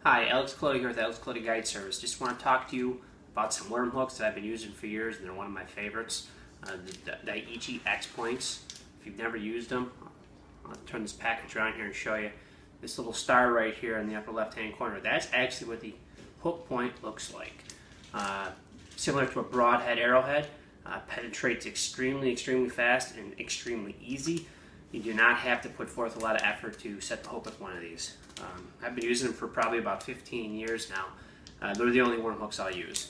Hi, Alex Cloty here with Alex Cloty Guide Service. Just want to talk to you about some worm hooks that I've been using for years, and they're one of my favorites. The Daiichi X Points. If you've never used them, I'll turn this package around here and show you. This little star right here in the upper left-hand corner, that's actually what the hook point looks like. Similar to a broadhead arrowhead, penetrates extremely fast and extremely easy. You do not have to put forth a lot of effort to set the hook with one of these. I've been using them for probably about 15 years now. They're the only worm hooks I'll use.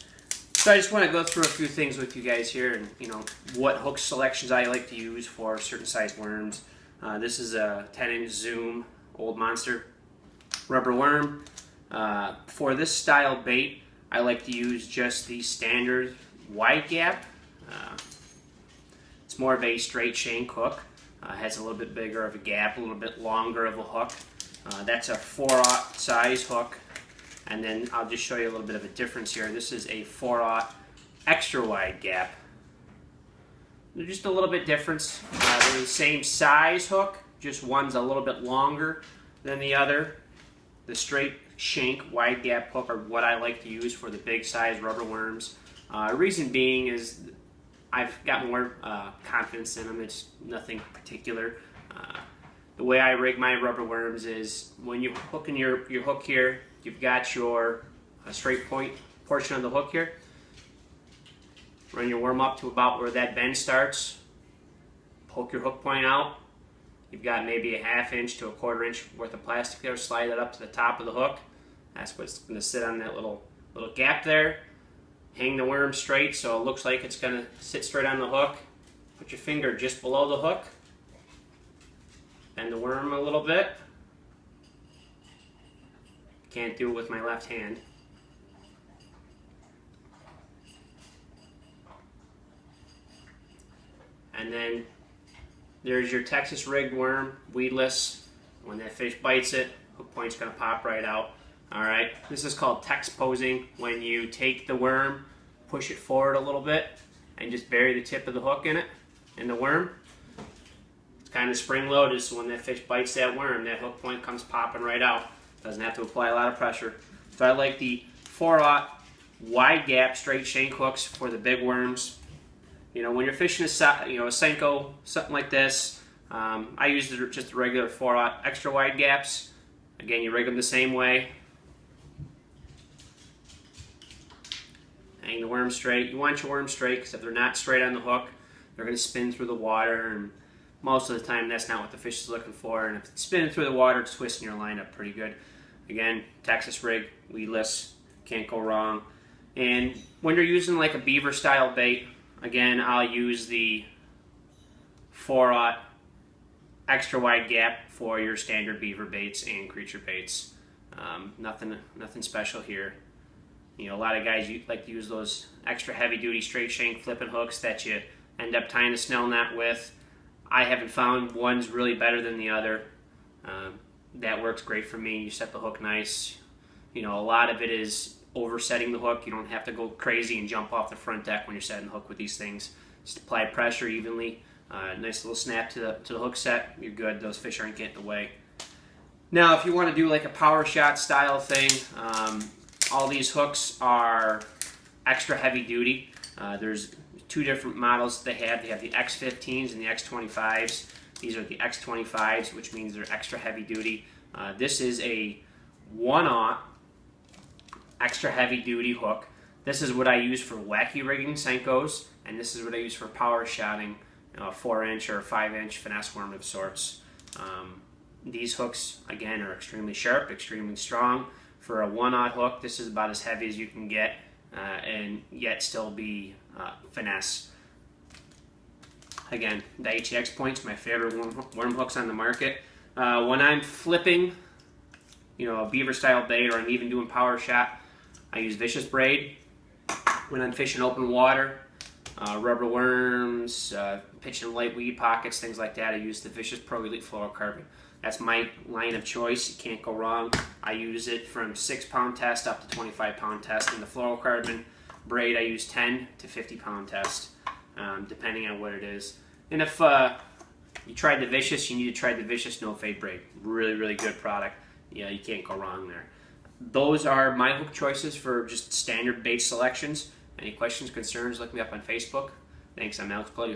So I just want to go through a few things with you guys here, and what hook selections I like to use for certain size worms. This is a 10-inch Zoom Old Monster rubber worm. For this style bait, I like to use just the standard wide gap. It's more of a straight shank hook. Has a little bit bigger of a gap, a little bit longer of a hook. That's a 4/0 size hook, and then I'll just show you a little bit of a difference here. This is a 4/0 extra wide gap. They're just a little bit different. They're the same size hook, just one's a little bit longer than the other. The straight shank wide gap hook are what I like to use for the big size rubber worms. Reason being is I've got more confidence in them. It's nothing particular. The way I rig my rubber worms is when you hook in your hook here, you've got your straight point portion of the hook here. Run your worm up to about where that bend starts. Poke your hook point out. You've got maybe a 1/2 inch to a 1/4 inch worth of plastic there. Slide that up to the top of the hook. That's what's going to sit on that little gap there. Hang the worm straight so it looks like it's going to sit straight on the hook. Put your finger just below the hook. Bend the worm a little bit. Can't do it with my left hand. And then there's your Texas rigged worm, weedless. When that fish bites it, hook point's going to pop right out. Alright, this is called Tex posing, when you take the worm, push it forward a little bit, and just bury the tip of the hook in the worm. It's kind of spring loaded, so when that fish bites that worm, that hook point comes popping right out. Doesn't have to apply a lot of pressure. So I like the 4/0 wide gap straight shank hooks for the big worms. When you're fishing a Senko, something like this, I use just the regular 4/0 extra wide gaps. Again, you rig them the same way. Hang the worm straight. You want your worm straight because if they're not straight on the hook, they're going to spin through the water, and most of the time that's not what the fish is looking for. And if it's spinning through the water, it's twisting your line up pretty good. Again, Texas rig, weedless, can't go wrong. And when you're using like a beaver style bait, again, I'll use the 4/0 extra wide gap for your standard beaver baits and creature baits. Nothing special here. A lot of guys like to use those extra heavy duty straight shank flipping hooks that you end up tying a snell net with. I haven't found one's really better than the other. That works great for me. You set the hook nice. A lot of it is oversetting the hook. You don't have to go crazy and jump off the front deck when you're setting the hook with these things. Just apply pressure evenly. Nice little snap to the hook set. You're good. Those fish aren't getting in the way. Now, if you want to do like a power shot style thing, all these hooks are extra heavy duty. There's two different models they have. They have the X15s and the X25s. These are the X25s, which means they're extra heavy duty. This is a 1/0 extra heavy duty hook. This is what I use for wacky rigging Senkos, and this is what I use for power shotting a 4-inch or a 5-inch finesse worm of sorts. These hooks, again, are extremely sharp, extremely strong. For a 1/0 hook, this is about as heavy as you can get, and yet still be finesse. Again, Daiichi X Points, my favorite worm hooks on the market. When I'm flipping, a beaver style bait, or I'm even doing power shot, I use vicious braid. When I'm fishing open water, rubber worms, pitching light weed pockets, things like that, I use the Vicious Pro Elite fluorocarbon. That's my line of choice. You can't go wrong. I use it from 6-pound test up to 25-pound test. In the fluorocarbon braid, I use 10 to 50-pound test, depending on what it is. And if you tried the Vicious, you need to try the Vicious No Fade braid. Really, really good product. Yeah, you can't go wrong there. those are my hook choices for just standard bait selections. Any questions, concerns, look me up on Facebook. Thanks, I'm Alex Cody.